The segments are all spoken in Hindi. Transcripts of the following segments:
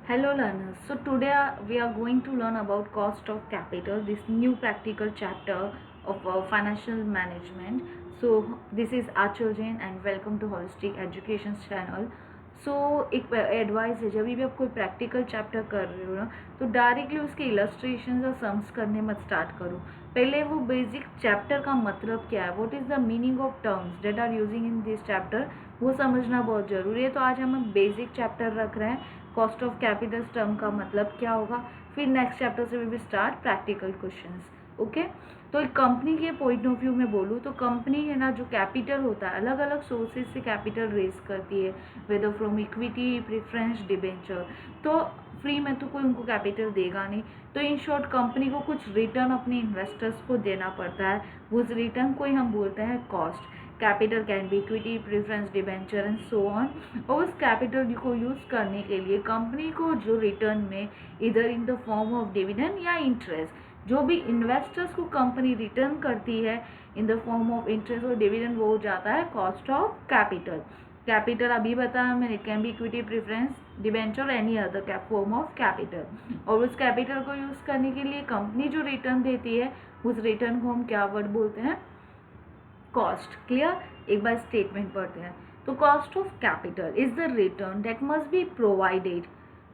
Hello learners, so today we are going to learn about cost of capital, this new practical chapter of financial management. So this is Achal Jain and welcome to Holistic Education channel. सो एक एडवाइस है, जब भी आप कोई प्रैक्टिकल चैप्टर कर रहे हो ना तो डायरेक्टली उसके इलस्ट्रेशन और सम्स करने मत स्टार्ट करो। पहले वो बेसिक चैप्टर का मतलब क्या है, what is the meaning of terms that are using in this chapter, वो समझना बहुत ज़रूरी है। तो आज हम बेसिक चैप्टर रख रहे हैं, कॉस्ट ऑफ कैपिटल टर्म का मतलब क्या होगा, फिर नेक्स्ट चैप्टर से we will start practical questions. Okay, तो एक कंपनी के पॉइंट ऑफ व्यू में बोलूँ तो कंपनी है ना, जो कैपिटल होता है अलग अलग सोर्सेज से कैपिटल रेज करती है, whether from equity, preference, debenture. तो फ्री में तो कोई उनको कैपिटल देगा नहीं, तो इन शॉर्ट कंपनी को कुछ रिटर्न अपने इन्वेस्टर्स को देना पड़ता है, उस रिटर्न को ही हम बोलते हैं cost. Capital can be equity, preference, debenture and so on. और उस कैपिटल को यूज़ करने के लिए कंपनी को जो रिटर्न में इधर in the form of dividend या इंटरेस्ट, जो भी इन्वेस्टर्स को कंपनी रिटर्न करती है in the form of interest और डिविडेंड, वो हो जाता है कॉस्ट ऑफ कैपिटल। कैपिटल अभी बताया मैंने, can be equity, preference, debenture, any other form of capital. और उस कैपिटल को यूज़ करने के लिए कंपनी जो रिटर्न देती है, उस रिटर्न को हम क्या वर्ड बोलते हैं, कॉस्ट। क्लियर, एक बार स्टेटमेंट पढ़ते हैं। तो cost of capital is the return that must be provided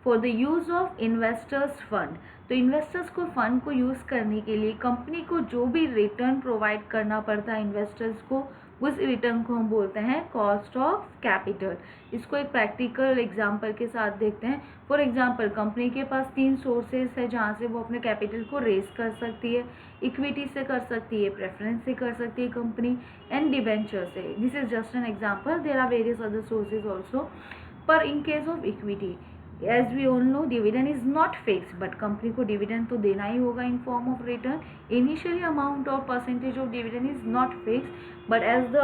for the use of investors fund. तो इन्वेस्टर्स को फंड को यूज़ करने के लिए कंपनी को जो भी रिटर्न प्रोवाइड करना पड़ता है इन्वेस्टर्स को, उस रिटर्न को हम बोलते हैं कॉस्ट ऑफ कैपिटल। इसको एक प्रैक्टिकल एग्जांपल के साथ देखते हैं। फॉर एग्जांपल, कंपनी के पास 3 सोर्सेज है जहाँ से वो अपने कैपिटल को रेज कर सकती है। इक्विटी से कर सकती है, प्रेफरेंस से कर सकती है कंपनी, एंड डिबेंचर से। This is just an example, there are various other sources also. पर in case of equity, as we all know, dividend is not fix, but company को डिविडेंड तो देना ही होगा in form of return. Initially amount और percentage of dividend is not fix, but as the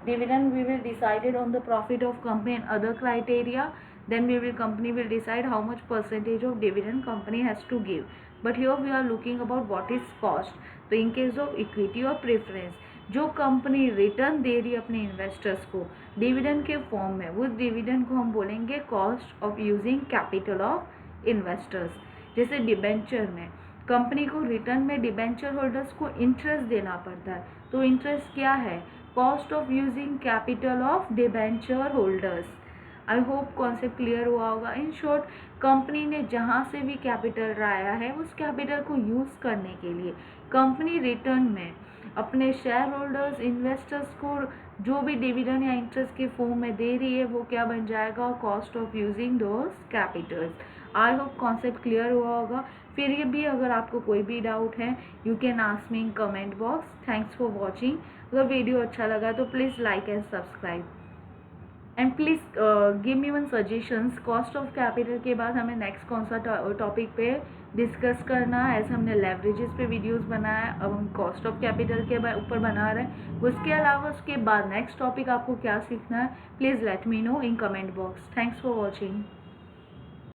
dividend we will decided on the profit of company and other criteria, then company will decide how much percentage of dividend company has to give. But here we are looking about what is cost. तो in case of equity और preference, जो कंपनी रिटर्न दे रही है अपने इन्वेस्टर्स को डिविडेंड के फॉर्म में, उस डिविडेंड को हम बोलेंगे cost of using capital of investors. जैसे डिबेंचर में कंपनी को रिटर्न में डिबेंचर होल्डर्स को इंटरेस्ट देना पड़ता है, तो इंटरेस्ट क्या है, cost of using capital of debenture holders. I hope concept clear हुआ होगा। इन शॉर्ट, कंपनी ने जहाँ से भी कैपिटल लाया है, उस कैपिटल को यूज़ करने के लिए कंपनी रिटर्न में अपने शेयर होल्डर्स, इन्वेस्टर्स को जो भी डिविडेंड या इंटरेस्ट के फॉर्म में दे रही है, वो क्या बन जाएगा, cost of using those Capitals. I hope concept clear हुआ होगा। फिर ये भी अगर आपको कोई भी डाउट है, you can ask me in comment box. Thanks for watching. अगर वीडियो अच्छा लगा तो please like and subscribe, and please give me one suggestions, cost of capital के बाद हमें नेक्स्ट कौन सा टॉपिक पे डिस्कस करना है। ऐसे हमने लेवरेजेस पे वीडियोस बनाया, अब हम कॉस्ट ऑफ कैपिटल के ऊपर बना रहे हैं। उसके अलावा उसके बाद नेक्स्ट टॉपिक आपको क्या सीखना है, please let me know in comment box. Thanks for watching.